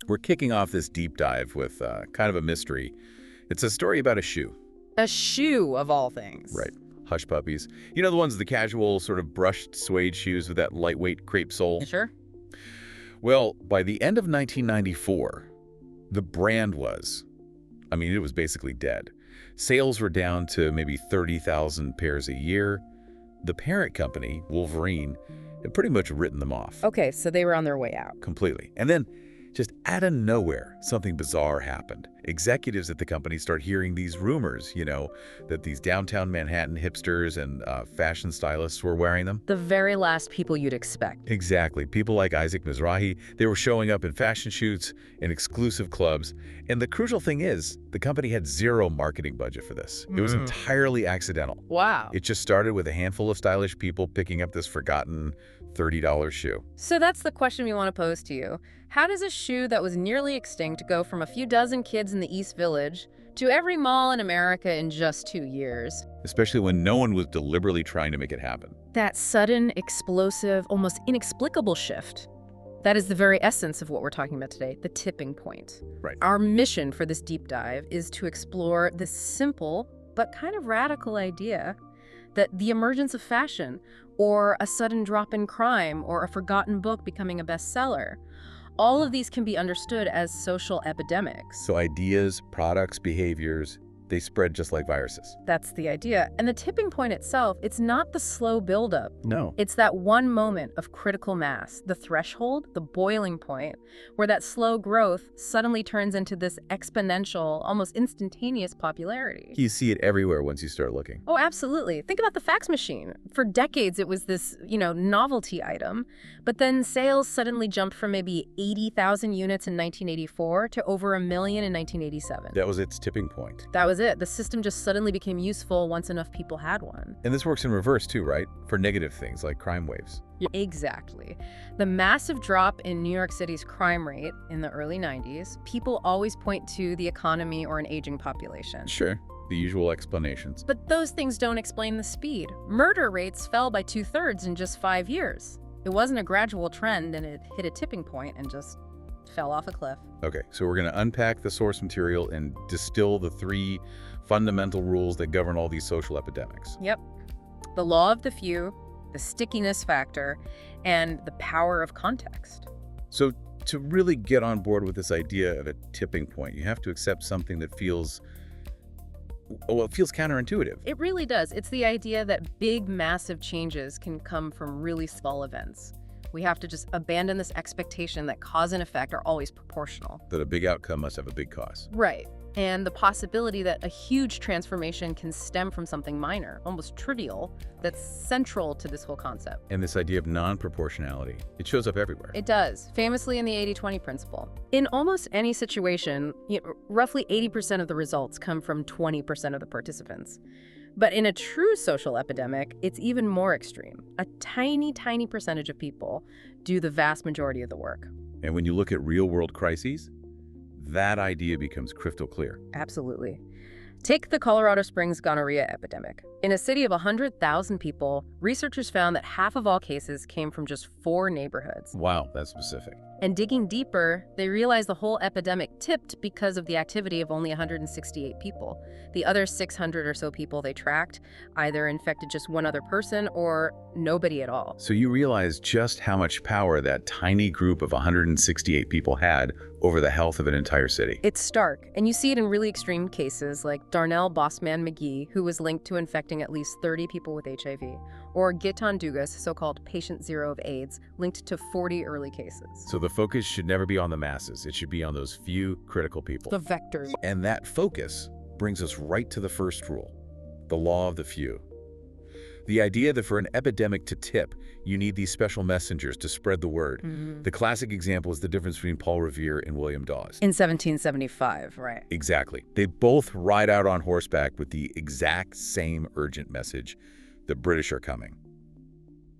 We're kicking off this deep dive with kind of a mystery. It's a story about a shoe. A shoe, of all things. Right. Hush puppies. You know the ones, the casual sort of brushed suede shoes with that lightweight crepe sole? Sure. Well, by the end of 1994, the brand was, it was basically dead. Sales were down to maybe 30,000 pairs a year. The parent company, Wolverine, had pretty much written them off. Okay, so they were on their way out. Completely. And then, just out of nowhere, something bizarre happened. Executives at the company start hearing these rumors, that these downtown Manhattan hipsters and fashion stylists were wearing them. The very last people you'd expect. Exactly. People like Isaac Mizrahi, they were showing up in fashion shoots, in exclusive clubs. And the crucial thing is, the company had zero marketing budget for this. It was entirely accidental. Wow. It just started with a handful of stylish people picking up this forgotten $30 shoe. So that's the question we want to pose to you. How does a shoe that was nearly extinct go from a few dozen kids in the East Village to every mall in America in just 2 years? Especially when no one was deliberately trying to make it happen. That sudden, explosive, almost inexplicable shift. That is the very essence of what we're talking about today, the tipping point. Right. Our mission for this deep dive is to explore this simple but kind of radical idea that the emergence of fashion, or a sudden drop in crime, or a forgotten book becoming a bestseller, all of these can be understood as social epidemics. So ideas, products, behaviors, they spread just like viruses. That's the idea. And the tipping point itself, it's not the slow buildup. No. It's that one moment of critical mass, the threshold, the boiling point, where that slow growth suddenly turns into this exponential, almost instantaneous popularity. You see it everywhere once you start looking. Oh, absolutely. Think about the fax machine. For decades, it was this, novelty item. But then sales suddenly jumped from maybe 80,000 units in 1984 to over 1 million in 1987. That was its tipping point. That was it. The system just suddenly became useful once enough people had one. And this works in reverse too, right? For negative things like crime waves. Exactly. The massive drop in New York City's crime rate in the early 90s, people always point to the economy or an aging population. Sure. The usual explanations. But those things don't explain the speed. Murder rates fell by 2/3 in just 5 years. It wasn't a gradual trend, and it hit a tipping point and just fell off a cliff. Okay, so we're going to unpack the source material and distill the 3 fundamental rules that govern all these social epidemics. Yep. The law of the few, the stickiness factor, and the power of context. So to really get on board with this idea of a tipping point, you have to accept something that feels counterintuitive. It really does. It's the idea that big, massive changes can come from really small events. We have to just abandon this expectation that cause and effect are always proportional. That a big outcome must have a big cause. Right. And the possibility that a huge transformation can stem from something minor, almost trivial, that's central to this whole concept. And this idea of non-proportionality, it shows up everywhere. It does, famously in the 80-20 principle. In almost any situation, roughly 80% of the results come from 20% of the participants. But in a true social epidemic, it's even more extreme. A tiny, tiny percentage of people do the vast majority of the work. And when you look at real-world crises, that idea becomes crystal clear. Absolutely. Take the Colorado Springs gonorrhea epidemic. In a city of 100,000 people, researchers found that half of all cases came from just 4 neighborhoods. Wow, that's specific. And digging deeper, they realized the whole epidemic tipped because of the activity of only 168 people. The other 600 or so people they tracked either infected just one other person or nobody at all. So you realize just how much power that tiny group of 168 people had over the health of an entire city. It's stark, and you see it in really extreme cases like Darnell Bossman McGee, who was linked to infecting at least 30 people with HIV, or Gitan Dugas, so-called patient zero of AIDS, linked to 40 early cases. So the focus should never be on the masses. It should be on those few critical people. The vectors. And that focus brings us right to the first rule, the law of the few. The idea that for an epidemic to tip, you need these special messengers to spread the word. The classic example is the difference between Paul Revere and William Dawes. In 1775, right. Exactly. They both ride out on horseback with the exact same urgent message: the British are coming.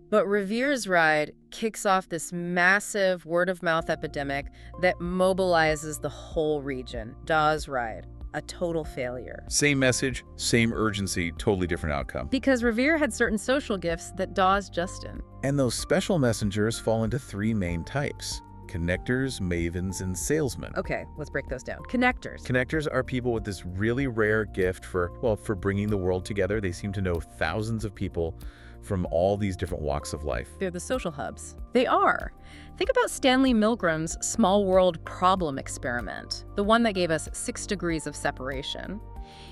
But Revere's ride kicks off this massive word-of-mouth epidemic that mobilizes the whole region. Dawes' ride, a total failure. Same message, same urgency, totally different outcome. Because Revere had certain social gifts that Dawes just didn't. And those special messengers fall into 3 main types: connectors, mavens, and salesmen. Okay, let's break those down. Connectors. Connectors are people with this really rare gift for bringing the world together. They seem to know thousands of people from all these different walks of life. They're the social hubs. They are. Think about Stanley Milgram's small world problem experiment, the one that gave us 6 degrees of separation.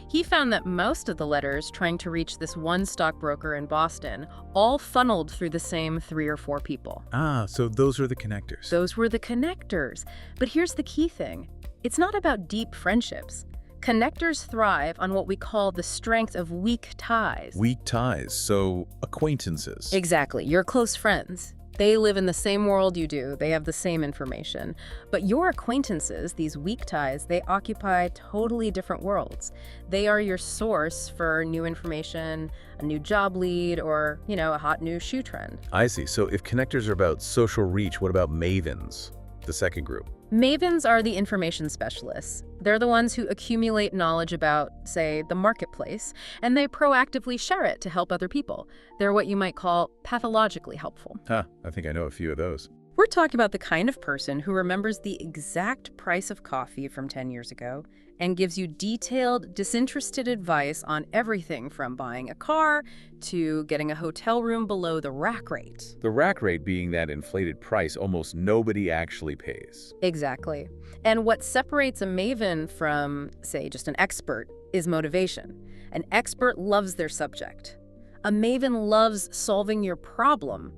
He found that most of the letters trying to reach this one stockbroker in Boston all funneled through the same 3 or 4 people. Ah, so those are the connectors. Those were the connectors. But here's the key thing. It's not about deep friendships. Connectors thrive on what we call the strength of weak ties. Weak ties, so acquaintances. Exactly. Your close friends. They live in the same world you do. They have the same information. But your acquaintances, these weak ties, they occupy totally different worlds. They are your source for new information, a new job lead, or, a hot new shoe trend. I see. So if connectors are about social reach, what about mavens, the second group? Mavens are the information specialists. They're the ones who accumulate knowledge about, say, the marketplace, and they proactively share it to help other people. They're what you might call pathologically helpful. I think I know a few of those. We're talking about the kind of person who remembers the exact price of coffee from 10 years ago and gives you detailed, disinterested advice on everything from buying a car to getting a hotel room below the rack rate. The rack rate being that inflated price almost nobody actually pays. Exactly. And what separates a maven from, say, just an expert is motivation. An expert loves their subject. A maven loves solving your problem.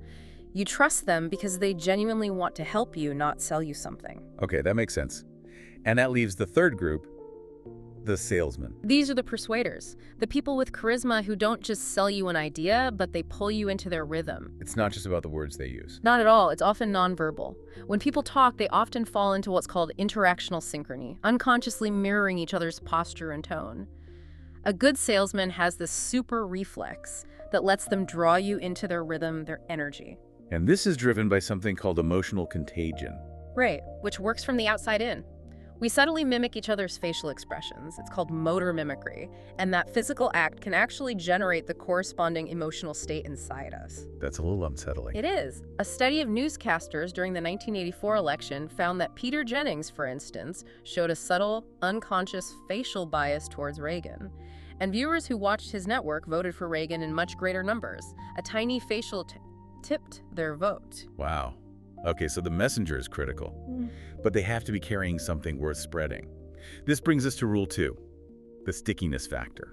You trust them because they genuinely want to help you, not sell you something. Okay, that makes sense. And that leaves the third group, the salesmen. These are the persuaders, the people with charisma who don't just sell you an idea, but they pull you into their rhythm. It's not just about the words they use. Not at all. It's often nonverbal. When people talk, they often fall into what's called interactional synchrony, unconsciously mirroring each other's posture and tone. A good salesman has this super reflex that lets them draw you into their rhythm, their energy. And this is driven by something called emotional contagion. Right, which works from the outside in. We subtly mimic each other's facial expressions. It's called motor mimicry, and that physical act can actually generate the corresponding emotional state inside us. That's a little unsettling. It is. A study of newscasters during the 1984 election found that Peter Jennings, for instance, showed a subtle, unconscious facial bias towards Reagan. And viewers who watched his network voted for Reagan in much greater numbers. A tiny facial tipped their vote. Wow. Okay, so the messenger is critical, but they have to be carrying something worth spreading. This brings us to rule 2, the stickiness factor.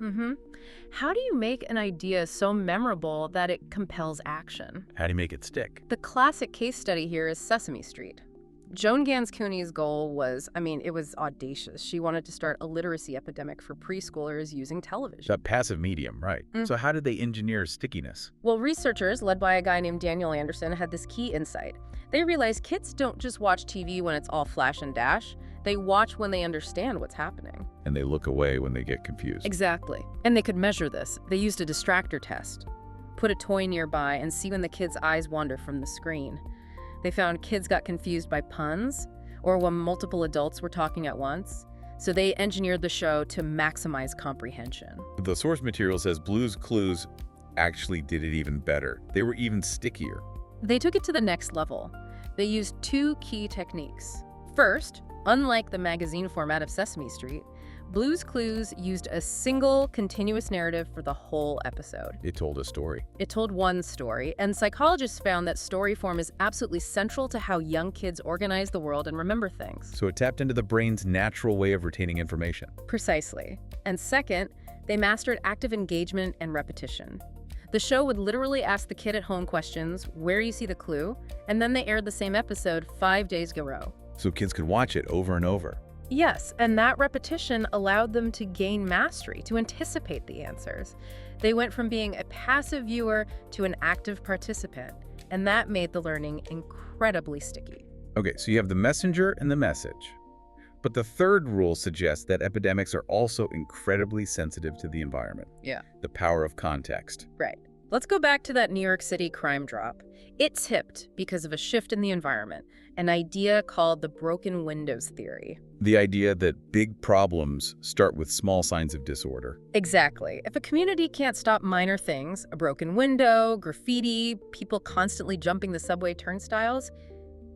How do you make an idea so memorable that it compels action? How do you make it stick? The classic case study here is Sesame Street. Joan Gans Cooney's goal was, it was audacious. She wanted to start a literacy epidemic for preschoolers using television. That passive medium, right. So how did they engineer stickiness? Well, researchers, led by a guy named Daniel Anderson, had this key insight. They realized kids don't just watch TV when it's all flash and dash. They watch when they understand what's happening. And they look away when they get confused. Exactly. And they could measure this. They used a distractor test. Put a toy nearby and see when the kid's eyes wander from the screen. They found kids got confused by puns or when multiple adults were talking at once. So they engineered the show to maximize comprehension. The source material says Blue's Clues actually did it even better. They were even stickier. They took it to the next level. They used 2 key techniques. First, unlike the magazine format of Sesame Street, Blue's Clues used a single, continuous narrative for the whole episode. It told a story. It told one story, and psychologists found that story form is absolutely central to how young kids organize the world and remember things. So it tapped into the brain's natural way of retaining information. Precisely. And second, they mastered active engagement and repetition. The show would literally ask the kid at home questions, where you see the clue, and then they aired the same episode 5 days in a row. So kids could watch it over and over. Yes, and that repetition allowed them to gain mastery, to anticipate the answers. They went from being a passive viewer to an active participant, and that made the learning incredibly sticky. Okay, so you have the messenger and the message. But the third rule suggests that epidemics are also incredibly sensitive to the environment. Yeah. The power of context. Right. Let's go back to that New York City crime drop. It tipped because of a shift in the environment, an idea called the broken windows theory. The idea that big problems start with small signs of disorder. Exactly. If a community can't stop minor things, a broken window, graffiti, people constantly jumping the subway turnstiles,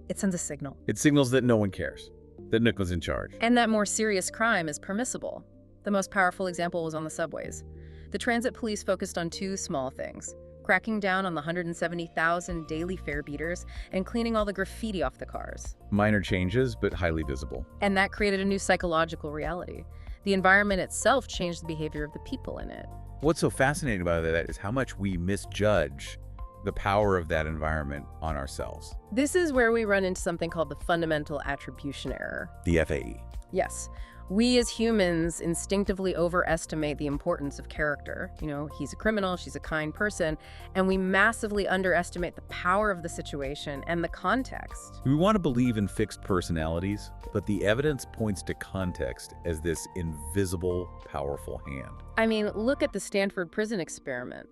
It sends a signal. It signals that no one cares, that Nick was in charge. And that more serious crime is permissible. The most powerful example was on the subways. The transit police focused on two small things: cracking down on the 170,000 daily fare beaters and cleaning all the graffiti off the cars. Minor changes, but highly visible. And that created a new psychological reality. The environment itself changed the behavior of the people in it. What's so fascinating about that is how much we misjudge the power of that environment on ourselves. This is where we run into something called the fundamental attribution error. The FAE. Yes. We as humans instinctively overestimate the importance of character. You know, he's a criminal, she's a kind person, and we massively underestimate the power of the situation and the context. We want to believe in fixed personalities, but the evidence points to context as this invisible, powerful hand. I mean, look at the Stanford prison experiment.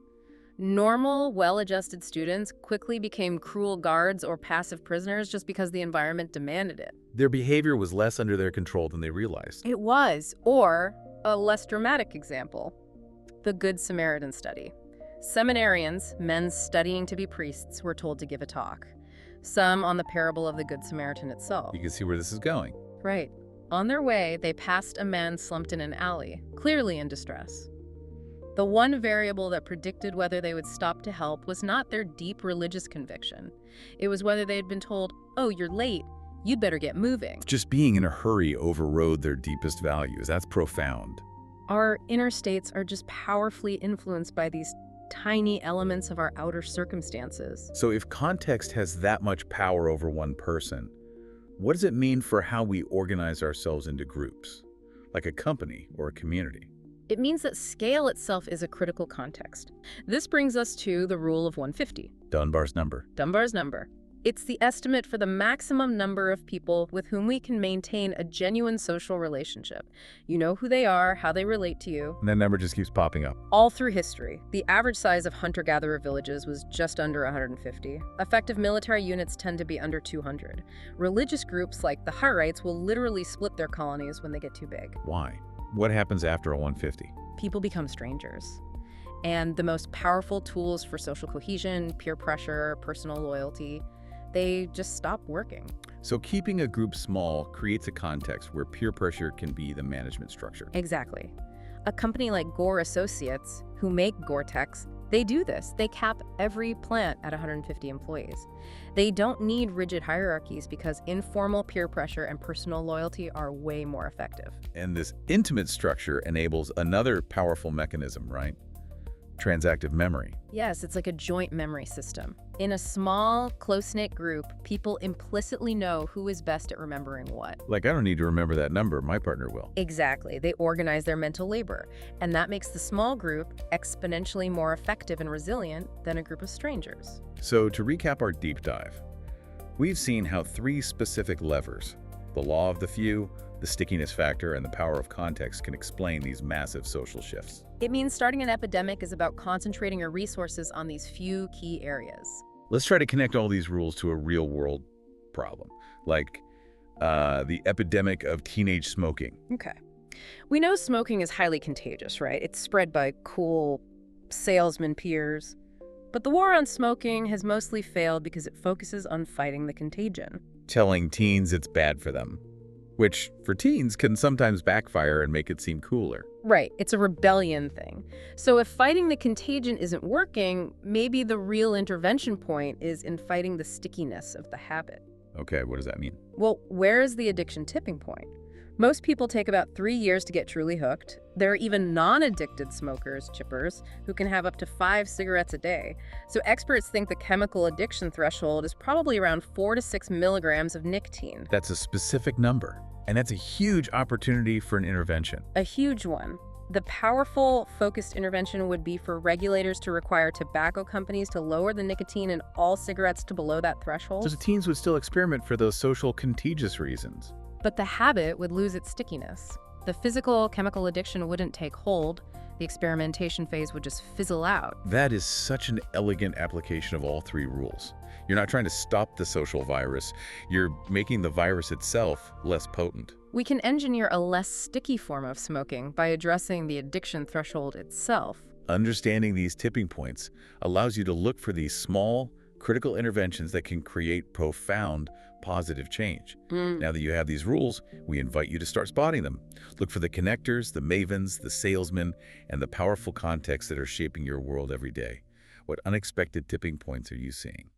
Normal, well-adjusted students quickly became cruel guards or passive prisoners just because the environment demanded it. Their behavior was less under their control than they realized. It was. Or, a less dramatic example, the Good Samaritan study. Seminarians, men studying to be priests, were told to give a talk. Some on the parable of the Good Samaritan itself. You can see where this is going. Right. On their way, they passed a man slumped in an alley, clearly in distress. The one variable that predicted whether they would stop to help was not their deep religious conviction. It was whether they had been told, "Oh, you're late. You'd better get moving." Just being in a hurry overrode their deepest values. That's profound. Our inner states are just powerfully influenced by these tiny elements of our outer circumstances. So if context has that much power over one person, what does it mean for how we organize ourselves into groups, like a company or a community? It means that scale itself is a critical context. This brings us to the rule of 150. Dunbar's number. Dunbar's number. It's the estimate for the maximum number of people with whom we can maintain a genuine social relationship. You know who they are, how they relate to you. And that number just keeps popping up. All through history, the average size of hunter-gatherer villages was just under 150. Effective military units tend to be under 200. Religious groups like the Hutterites will literally split their colonies when they get too big. Why? What happens after a 150? People become strangers. And the most powerful tools for social cohesion, peer pressure, personal loyalty, they just stop working. So keeping a group small creates a context where peer pressure can be the management structure. Exactly. A company like Gore Associates, who make Gore-Tex, they do this. They cap every plant at 150 employees. They don't need rigid hierarchies because informal peer pressure and personal loyalty are way more effective. And this intimate structure enables another powerful mechanism, right? Transactive memory. Yes, it's like a joint memory system. In a small, close-knit group, people implicitly know who is best at remembering what. Like, I don't need to remember that number, my partner will. Exactly. They organize their mental labor, and that makes the small group exponentially more effective and resilient than a group of strangers. So to recap our deep dive, we've seen how three specific levers, the law of the few, the stickiness factor, and the power of context, can explain these massive social shifts. It means starting an epidemic is about concentrating your resources on these few key areas. Let's try to connect all these rules to a real-world problem, like the epidemic of teenage smoking. Okay. We know smoking is highly contagious, right? It's spread by cool salesmen peers. But the war on smoking has mostly failed because it focuses on fighting the contagion. Telling teens it's bad for them, which for teens can sometimes backfire and make it seem cooler. Right, it's a rebellion thing. So if fighting the contagion isn't working, maybe the real intervention point is in fighting the stickiness of the habit. Okay, what does that mean? Well, where is the addiction tipping point? Most people take about 3 years to get truly hooked. There are even non-addicted smokers, chippers, who can have up to 5 cigarettes a day. So experts think the chemical addiction threshold is probably around 4 to 6 milligrams of nicotine. That's a specific number, and that's a huge opportunity for an intervention. A huge one. The powerful, focused intervention would be for regulators to require tobacco companies to lower the nicotine in all cigarettes to below that threshold. So the teens would still experiment for those social contagious reasons. But the habit would lose its stickiness. The physical chemical addiction wouldn't take hold. The experimentation phase would just fizzle out. That is such an elegant application of all three rules. You're not trying to stop the social virus. You're making the virus itself less potent. We can engineer a less sticky form of smoking by addressing the addiction threshold itself. Understanding these tipping points allows you to look for these small, critical interventions that can create profound positive change. Now that you have these rules, we invite you to start spotting them. Look for the connectors, the mavens, the salesmen, and the powerful contexts that are shaping your world every day. What unexpected tipping points are you seeing?